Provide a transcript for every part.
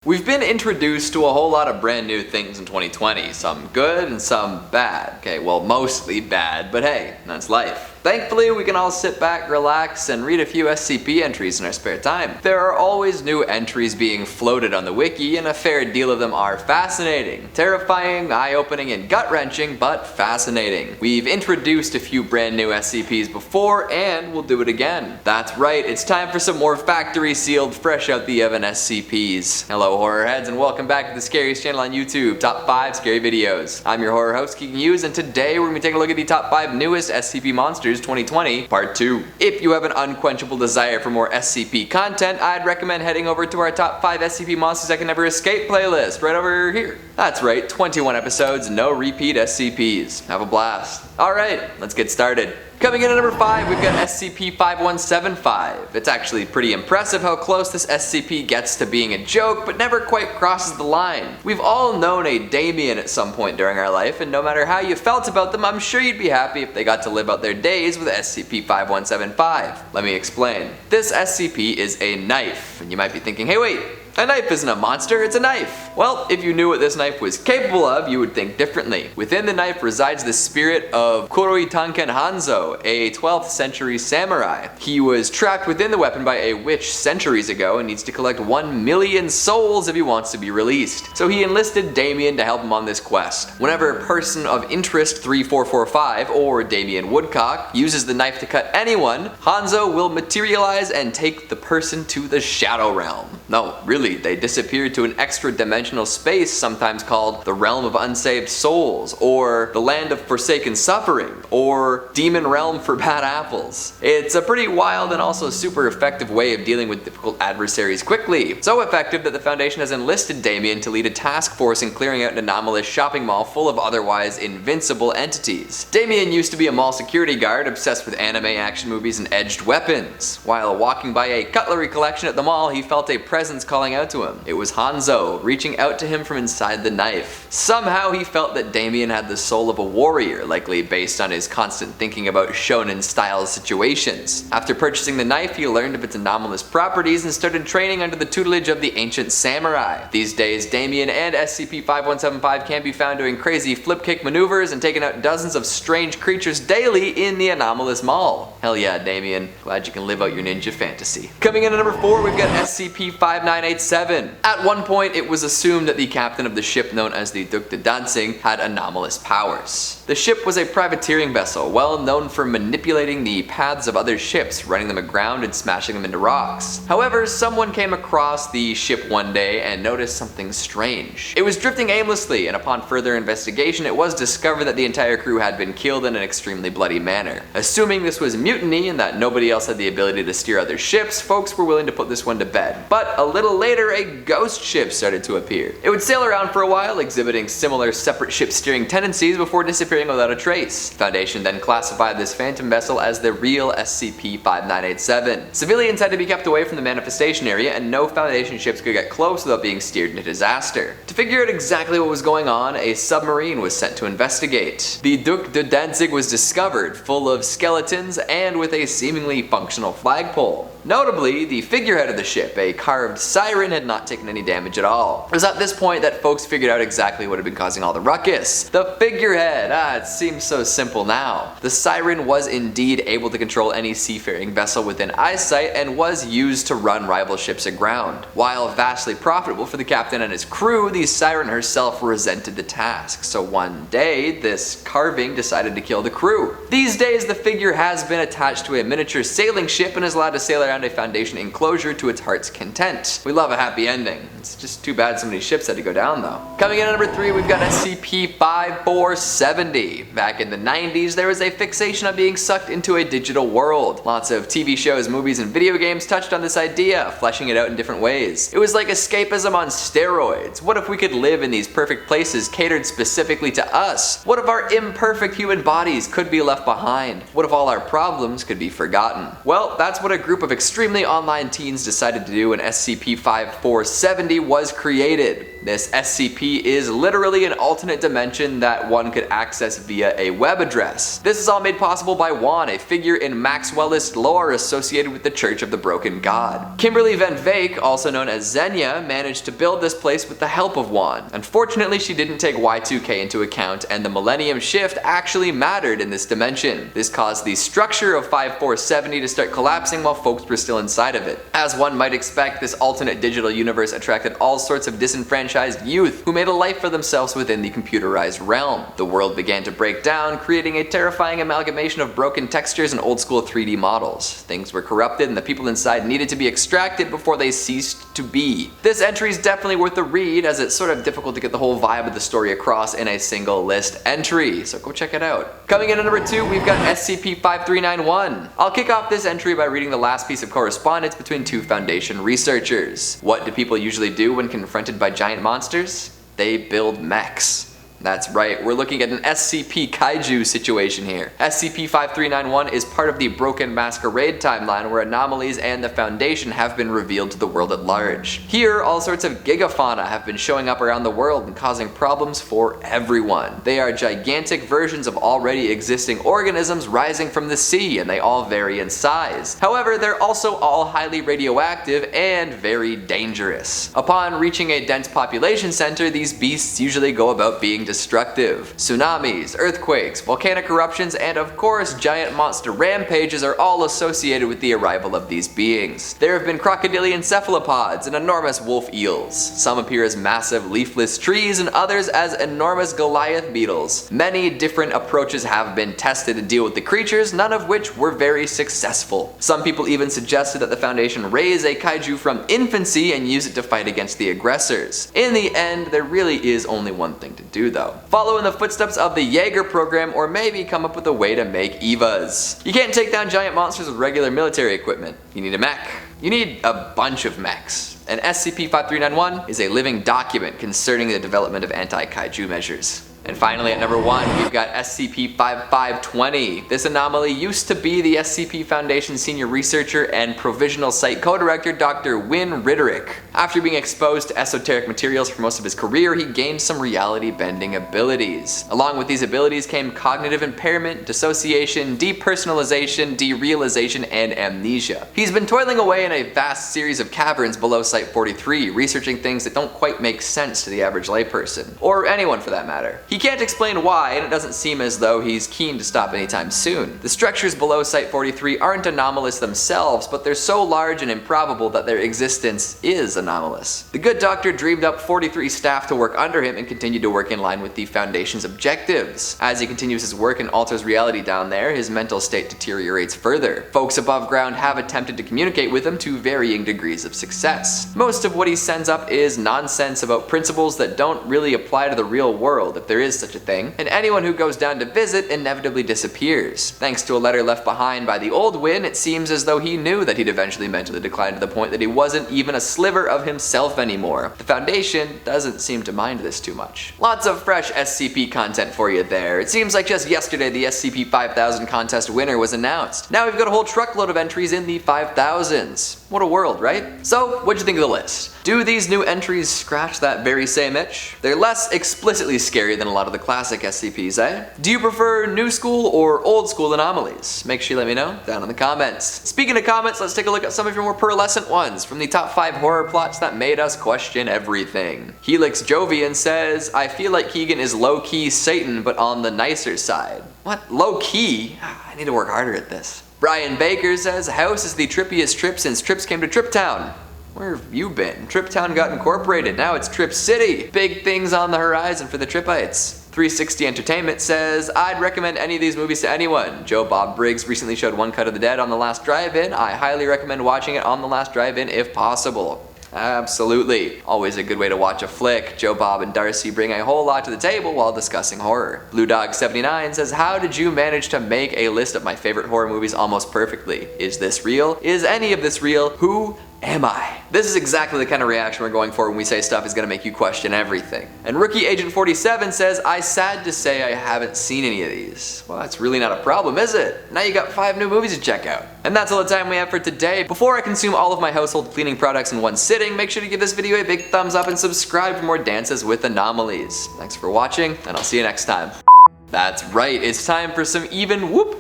We've been introduced to a whole lot of brand new things in 2020, some good and some bad. Okay, well, mostly bad, but hey, that's life. Thankfully, we can all sit back, relax, and read a few SCP entries in our spare time. There are always new entries being floated on the wiki, and a fair deal of them are fascinating. Terrifying, eye-opening, and gut-wrenching, but fascinating. We've introduced a few brand new SCPs before, and we'll do it again. That's right, it's time for some more factory-sealed, fresh-out-the-oven SCPs. Hello, horror heads, and welcome back to the scariest channel on YouTube, Top 5 Scary Videos. I'm your horror host, Keegan Hughes, and today we're going to be taking a look at the top 5 newest SCP monsters 2020, Part 2. If you have an unquenchable desire for more SCP content, I'd recommend heading over to our top 5 SCP monsters that can never escape playlist, right over here. That's right, 21 episodes, no repeat SCPs. Have a blast. Alright, let's get started. Coming in at number 5, we've got SCP-5175. It's actually pretty impressive how close this SCP gets to being a joke, but never quite crosses the line. We've all known a Damien at some point during our life, and no matter how you felt about them, I'm sure you'd be happy if they got to live out their days with SCP-5175. Let me explain. This SCP is a knife, and you might be thinking, hey wait, a knife isn't a monster, it's a knife. Well, if you knew what this knife was capable of, you would think differently. Within the knife resides the spirit of Kuroi Tanken Hanzo, a 12th century samurai. He was trapped within the weapon by a witch centuries ago and needs to collect 1 million souls if he wants to be released. So he enlisted Damien to help him on this quest. Whenever a person of interest 3445, or Damien Woodcock, uses the knife to cut anyone, Hanzo will materialize and take the person to the Shadow Realm. No, really, they disappeared to an extra-dimensional space sometimes called the Realm of Unsaved Souls, or the Land of Forsaken Suffering, or Demon Realm for Bad Apples. It's a pretty wild and also super effective way of dealing with difficult adversaries quickly. So effective that the Foundation has enlisted Damien to lead a task force in clearing out an anomalous shopping mall full of otherwise invincible entities. Damien used to be a mall security guard obsessed with anime, action movies, and edged weapons. While walking by a cutlery collection at the mall, he felt a presence calling out to him. It was Hanzo, reaching out to him from inside the knife. Somehow he felt that Damien had the soul of a warrior, likely based on his constant thinking about shonen-style situations. After purchasing the knife, he learned of its anomalous properties and started training under the tutelage of the ancient samurai. These days, Damien and SCP-5175 can be found doing crazy flip-kick maneuvers and taking out dozens of strange creatures daily in the anomalous mall. Hell yeah, Damien. Glad you can live out your ninja fantasy. Coming in at number 4, we've got SCP-5987. At one point, it was assumed that the captain of the ship known as the Duc de Danzig had anomalous powers. The ship was a privateering vessel, well known for manipulating the paths of other ships, running them aground and smashing them into rocks. However, someone came across the ship one day and noticed something strange. It was drifting aimlessly, and upon further investigation, it was discovered that the entire crew had been killed in an extremely bloody manner. Assuming this was mutiny and that nobody else had the ability to steer other ships, folks were willing to put this one to bed. But a little later, a ghost ship started to appear. It would sail around for a while, exhibiting similar separate ship steering tendencies before disappearing without a trace. The Foundation then classified this phantom vessel as the real SCP-5987. Civilians had to be kept away from the manifestation area, and no Foundation ships could get close without being steered into disaster. To figure out exactly what was going on, a submarine was sent to investigate. The Duc de Danzig was discovered, full of skeletons and with a seemingly functional flagpole. Notably, the figurehead of the ship, a carved siren, had not taken any damage at all. It was at this point that folks figured out exactly what had been causing all the ruckus. The figurehead! It seems so simple now. The siren was indeed able to control any seafaring vessel within eyesight and was used to run rival ships aground. While vastly profitable for the captain and his crew, the siren herself resented the task. So one day, this carving decided to kill the crew. These days, the figure has been attached to a miniature sailing ship and is allowed to sail around a Foundation enclosure to its heart's content. We love a happy ending. It's just too bad so many ships had to go down though. Coming in at number 3, we've got SCP-5470. Back in the 90s, there was a fixation on being sucked into a digital world. Lots of TV shows, movies, and video games touched on this idea, fleshing it out in different ways. It was like escapism on steroids. What if we could live in these perfect places catered specifically to us? What if our imperfect human bodies could be left behind? What if all our problems could be forgotten? Well, that's what a group of extremely online teens decided to do when SCP-5470 was created. This SCP is literally an alternate dimension that one could access via a web address. This is all made possible by Juan, a figure in Maxwellist lore associated with the Church of the Broken God. Kimberly Van Veek, also known as Xenia, managed to build this place with the help of Juan. Unfortunately, she didn't take Y2K into account, and the Millennium Shift actually mattered in this dimension. This caused the structure of 5470 to start collapsing while folks were still inside of it. As one might expect, this alternate digital universe attracted all sorts of disenfranchised youth who made a life for themselves within the computerized realm. The world began to break down, creating a terrifying amalgamation of broken textures and old school 3D models. Things were corrupted and the people inside needed to be extracted before they ceased to be. This entry is definitely worth a read, as it's sort of difficult to get the whole vibe of the story across in a single list entry, so go check it out. Coming in at number 2, we've got SCP-5391. I'll kick off this entry by reading the last piece of correspondence between two Foundation researchers. What do people usually do when confronted by giant monsters? They build mechs. That's right, we're looking at an SCP Kaiju situation here. SCP-5391 is part of the Broken Masquerade timeline where anomalies and the Foundation have been revealed to the world at large. Here, all sorts of gigafauna have been showing up around the world and causing problems for everyone. They are gigantic versions of already existing organisms rising from the sea, and they all vary in size. However, they're also all highly radioactive and very dangerous. Upon reaching a dense population center, these beasts usually go about being destructive. Tsunamis, earthquakes, volcanic eruptions, and of course giant monster rampages are all associated with the arrival of these beings. There have been crocodilian cephalopods and enormous wolf eels. Some appear as massive leafless trees and others as enormous Goliath beetles. Many different approaches have been tested to deal with the creatures, none of which were very successful. Some people even suggested that the Foundation raise a kaiju from infancy and use it to fight against the aggressors. In the end, there really is only one thing to do though. Follow in the footsteps of the Jaeger program, or maybe come up with a way to make EVAs. You can't take down giant monsters with regular military equipment. You need a mech. You need a bunch of mechs. And SCP-5391 is a living document concerning the development of anti-kaiju measures. And finally, at number 1, we've got SCP-5520. This anomaly used to be the SCP Foundation senior researcher and provisional site co-director Dr. Wynne Riderick. After being exposed to esoteric materials for most of his career, he gained some reality-bending abilities. Along with these abilities came cognitive impairment, dissociation, depersonalization, derealization, and amnesia. He's been toiling away in a vast series of caverns below Site-43, researching things that don't quite make sense to the average layperson, or anyone for that matter. He can't explain why, and it doesn't seem as though he's keen to stop anytime soon. The structures below Site-43 aren't anomalous themselves, but they're so large and improbable that their existence is anomalous. The good doctor dreamed up 43 staff to work under him and continued to work in line with the Foundation's objectives. As he continues his work and alters reality down there, his mental state deteriorates further. Folks above ground have attempted to communicate with him to varying degrees of success. Most of what he sends up is nonsense about principles that don't really apply to the real world, if there is such a thing, and anyone who goes down to visit inevitably disappears. Thanks to a letter left behind by the old Wynne, it seems as though he knew that he'd eventually mentally decline to the point that he wasn't even a sliver of himself anymore. The Foundation doesn't seem to mind this too much. Lots of fresh SCP content for you there. It seems like just yesterday the SCP-5000 contest winner was announced. Now we've got a whole truckload of entries in the 5000s. What a world, right? So, what'd you think of the list? Do these new entries scratch that very same itch? They're less explicitly scary than a lot of the classic SCPs, eh? Do you prefer new school or old school anomalies? Make sure you let me know down in the comments. Speaking of comments, let's take a look at some of your more pearlescent ones from the top 5 horror plots that made us question everything. Helix Jovian says, I feel like Keegan is low-key Satan, but on the nicer side. What? Low-key? I need to work harder at this. Brian Baker says, House is the trippiest trip since Trips came to Triptown. Where have you been? Triptown got incorporated, now it's Trip City. Big things on the horizon for the Trippites. 360 Entertainment says, I'd recommend any of these movies to anyone. Joe Bob Briggs recently showed One Cut of the Dead on The Last Drive-In. I highly recommend watching it on The Last Drive-In if possible. Absolutely. Always a good way to watch a flick. Joe Bob and Darcy bring a whole lot to the table while discussing horror. Blue Dog 79 says, how did you manage to make a list of my favorite horror movies almost perfectly? Is this real? Is any of this real? Who am I? This is exactly the kind of reaction we're going for when we say stuff is gonna make you question everything. And Rookie Agent 47 says, I sad to say I haven't seen any of these. Well, that's really not a problem, is it? Now you got 5 new movies to check out. And that's all the time we have for today. Before I consume all of my household cleaning products in one sitting, make sure to give this video a big thumbs up and subscribe for more dances with anomalies. Thanks for watching, and I'll see you next time. That's right, it's time for some even whoop.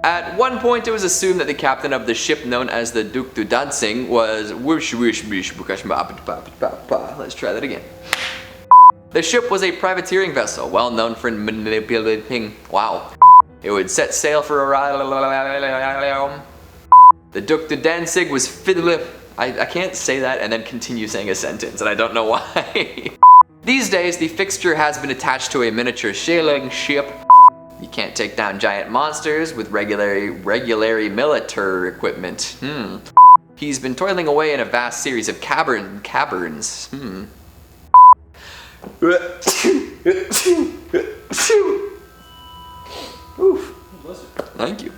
At one point, it was assumed that the captain of the ship known as the Duc du Dancing was whoosh whoosh whoosh whoosh. Let's try that again. The ship was a privateering vessel, well known for manipulating. Wow. It would set sail for a ride. The Duc du Dancing was fiddler. I can't say that and then continue saying a sentence, and I don't know why. These days, the fixture has been attached to a miniature sailing ship. You can't take down giant monsters with regular military equipment. He's been toiling away in a vast series of caverns. Oof. Thank you.